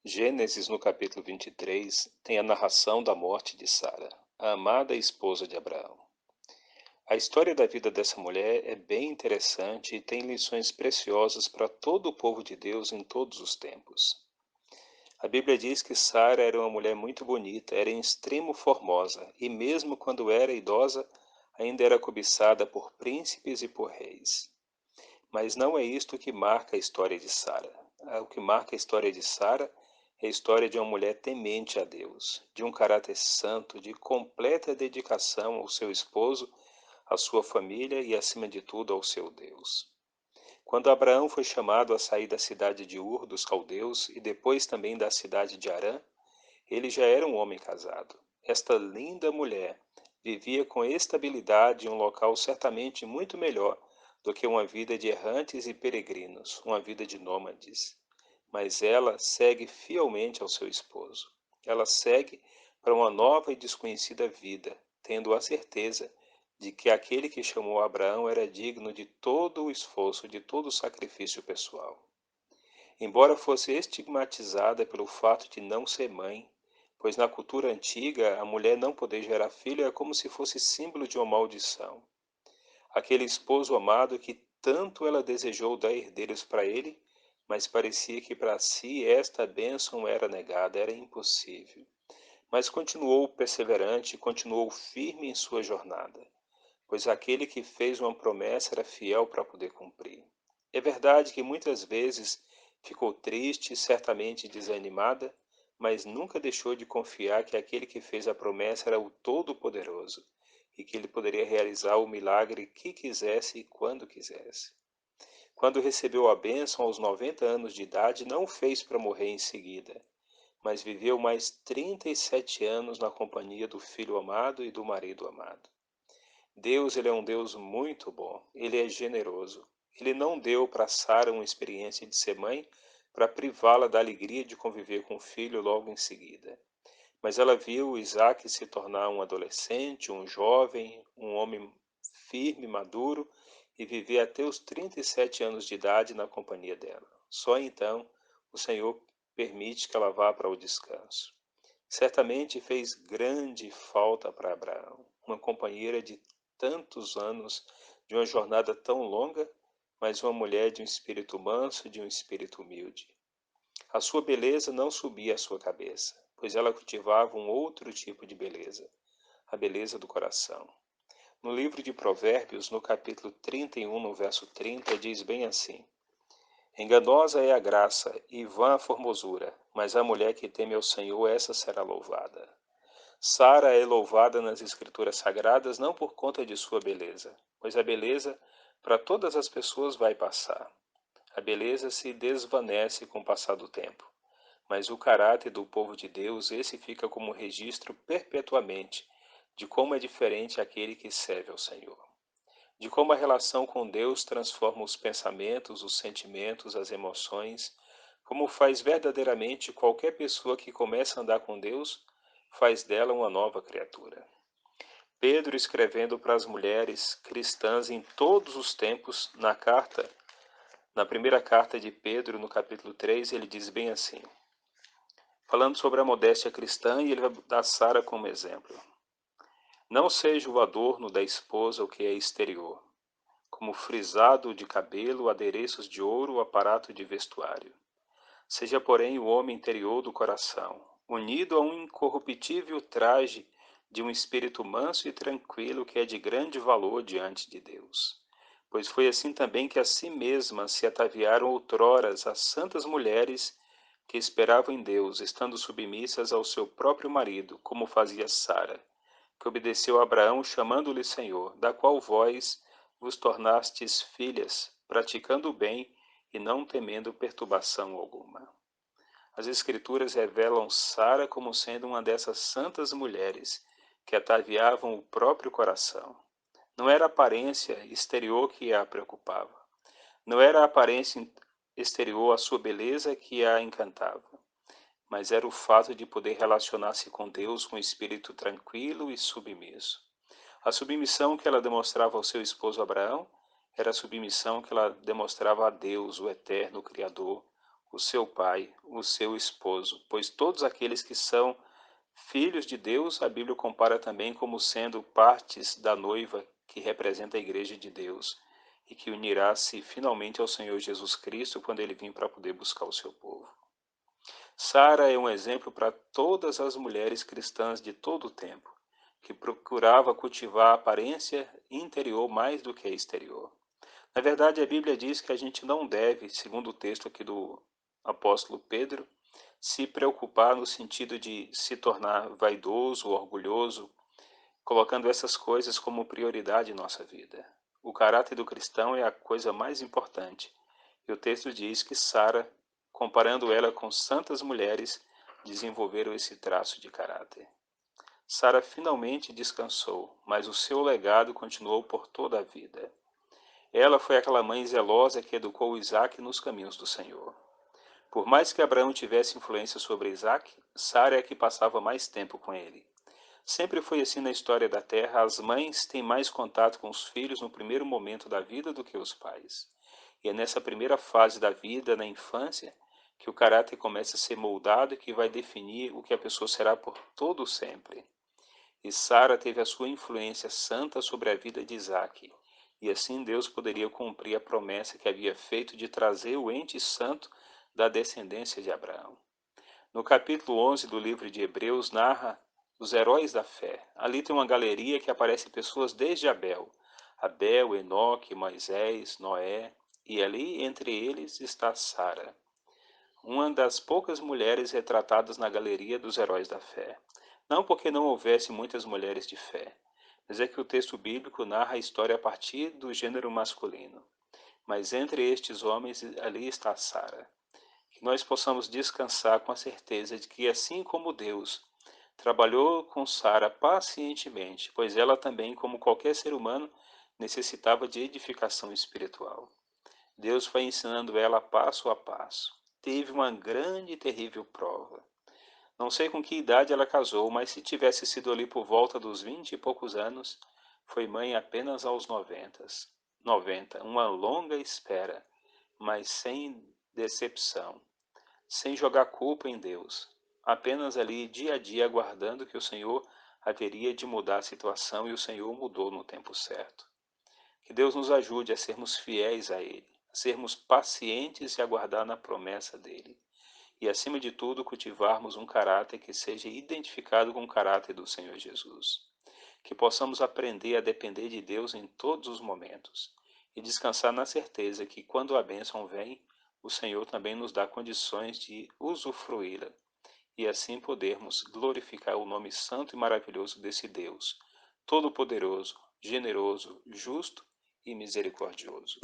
Gênesis, no capítulo 23, tem a narração da morte de Sara, a amada esposa de Abraão. A história da vida dessa mulher é bem interessante e tem lições preciosas para todo o povo de Deus em todos os tempos. A Bíblia diz que Sara era uma mulher muito bonita, era em extremo formosa, e mesmo quando era idosa, ainda era cobiçada por príncipes e por reis. Mas não é isto que marca a história de Sara. O que marca a história de Sara é a história de uma mulher temente a Deus, de um caráter santo, de completa dedicação ao seu esposo, à sua família e, acima de tudo, ao seu Deus. Quando Abraão foi chamado a sair da cidade de Ur dos caldeus e depois também da cidade de Harã, ele já era um homem casado. Esta linda mulher vivia com estabilidade em um local certamente muito melhor do que uma vida de errantes e peregrinos, uma vida de nômades. Mas ela segue fielmente ao seu esposo. Ela segue para uma nova e desconhecida vida, tendo a certeza de que aquele que chamou Abraão era digno de todo o esforço, de todo o sacrifício pessoal. Embora fosse estigmatizada pelo fato de não ser mãe, pois na cultura antiga a mulher não poder gerar filho é como se fosse símbolo de uma maldição. Aquele esposo amado que tanto ela desejou dar herdeiros para ele, mas parecia que para si esta bênção era negada, era impossível. Mas continuou perseverante, continuou firme em sua jornada, pois aquele que fez uma promessa era fiel para poder cumprir. É verdade que muitas vezes ficou triste, certamente desanimada, mas nunca deixou de confiar que aquele que fez a promessa era o Todo-Poderoso e que ele poderia realizar o milagre que quisesse e quando quisesse. Quando recebeu a bênção aos 90 anos de idade, não o fez para morrer em seguida, mas viveu mais 37 anos na companhia do filho amado e do marido amado. Deus, ele é um Deus muito bom, ele é generoso. Ele não deu para Sara uma experiência de ser mãe para privá-la da alegria de conviver com o filho logo em seguida. Mas ela viu Isaac se tornar um adolescente, um jovem, um homem firme, maduro e viver até os 37 anos de idade na companhia dela. Só então o Senhor permite que ela vá para o descanso. Certamente fez grande falta para Abraão, uma companheira de tantos anos, de uma jornada tão longa, mas uma mulher de um espírito manso, de um espírito humilde. A sua beleza não subia à sua cabeça, pois ela cultivava um outro tipo de beleza, a beleza do coração. No livro de Provérbios, no capítulo 31, no verso 30, diz bem assim: Enganosa é a graça e vã a formosura, mas a mulher que teme ao Senhor, essa será louvada. Sara é louvada nas Escrituras Sagradas não por conta de sua beleza, pois a beleza para todas as pessoas vai passar. A beleza se desvanece com o passar do tempo, mas o caráter do povo de Deus, esse fica como registro perpetuamente de como é diferente aquele que serve ao Senhor. De como a relação com Deus transforma os pensamentos, os sentimentos, as emoções, como faz verdadeiramente qualquer pessoa que começa a andar com Deus, faz dela uma nova criatura. Pedro, escrevendo para as mulheres cristãs em todos os tempos, na primeira carta de Pedro, no capítulo 3, ele diz bem assim, falando sobre a modéstia cristã, e ele vai dar Sara como exemplo. Não seja o adorno da esposa o que é exterior, como frisado de cabelo, adereços de ouro, aparato de vestuário. Seja, porém, o homem interior do coração, unido a um incorruptível traje de um espírito manso e tranquilo que é de grande valor diante de Deus. Pois foi assim também que a si mesmas se ataviaram outroras as santas mulheres que esperavam em Deus, estando submissas ao seu próprio marido, como fazia Sara, que obedeceu a Abraão, chamando-lhe Senhor, da qual vós vos tornastes filhas, praticando o bem e não temendo perturbação alguma. As Escrituras revelam Sara como sendo uma dessas santas mulheres que ataviavam o próprio coração. Não era a aparência exterior que a preocupava. Não era a aparência exterior, a sua beleza que a encantava, mas era o fato de poder relacionar-se com Deus com um espírito tranquilo e submisso. A submissão que ela demonstrava ao seu esposo Abraão era a submissão que ela demonstrava a Deus, o eterno Criador, o seu pai, o seu esposo, pois todos aqueles que são filhos de Deus, a Bíblia compara também como sendo partes da noiva que representa a igreja de Deus e que unirá-se finalmente ao Senhor Jesus Cristo quando ele vir para poder buscar o seu povo. Sara é um exemplo para todas as mulheres cristãs de todo o tempo, que procurava cultivar a aparência interior mais do que a exterior. Na verdade, a Bíblia diz que a gente não deve, segundo o texto aqui do apóstolo Pedro, se preocupar no sentido de se tornar vaidoso, orgulhoso, colocando essas coisas como prioridade em nossa vida. O caráter do cristão é a coisa mais importante. E o texto diz que Sara, comparando ela com santas mulheres, desenvolveram esse traço de caráter. Sara finalmente descansou, mas o seu legado continuou por toda a vida. Ela foi aquela mãe zelosa que educou Isaac nos caminhos do Senhor. Por mais que Abraão tivesse influência sobre Isaac, Sara é a que passava mais tempo com ele. Sempre foi assim na história da Terra, as mães têm mais contato com os filhos no primeiro momento da vida do que os pais. E é nessa primeira fase da vida, na infância, que o caráter começa a ser moldado e que vai definir o que a pessoa será por todo sempre. E Sara teve a sua influência santa sobre a vida de Isaac, e assim Deus poderia cumprir a promessa que havia feito de trazer o ente santo da descendência de Abraão. No capítulo 11 do livro de Hebreus, narra os heróis da fé. Ali tem uma galeria que aparece pessoas desde Abel, Enoque, Moisés, Noé, e ali entre eles está Sara, uma das poucas mulheres retratadas na galeria dos heróis da fé. Não porque não houvesse muitas mulheres de fé, mas é que o texto bíblico narra a história a partir do gênero masculino. Mas entre estes homens ali está Sara. Que nós possamos descansar com a certeza de que, assim como Deus trabalhou com Sara pacientemente, pois ela também, como qualquer ser humano, necessitava de edificação espiritual. Deus foi ensinando ela passo a passo. Teve uma grande e terrível prova. Não sei com que idade ela casou, mas se tivesse sido ali por volta dos 20 e poucos anos, foi mãe apenas aos 90, uma longa espera, mas sem decepção, sem jogar culpa em Deus, apenas ali dia a dia aguardando que o Senhor haveria de mudar a situação e o Senhor mudou no tempo certo. Que Deus nos ajude a sermos fiéis a Ele, a sermos pacientes e aguardar na promessa dEle. E, acima de tudo, cultivarmos um caráter que seja identificado com o caráter do Senhor Jesus. Que possamos aprender a depender de Deus em todos os momentos e descansar na certeza que, quando a bênção vem, o Senhor também nos dá condições de usufruí-la e assim podermos glorificar o nome santo e maravilhoso desse Deus, todo-poderoso, generoso, justo e misericordioso.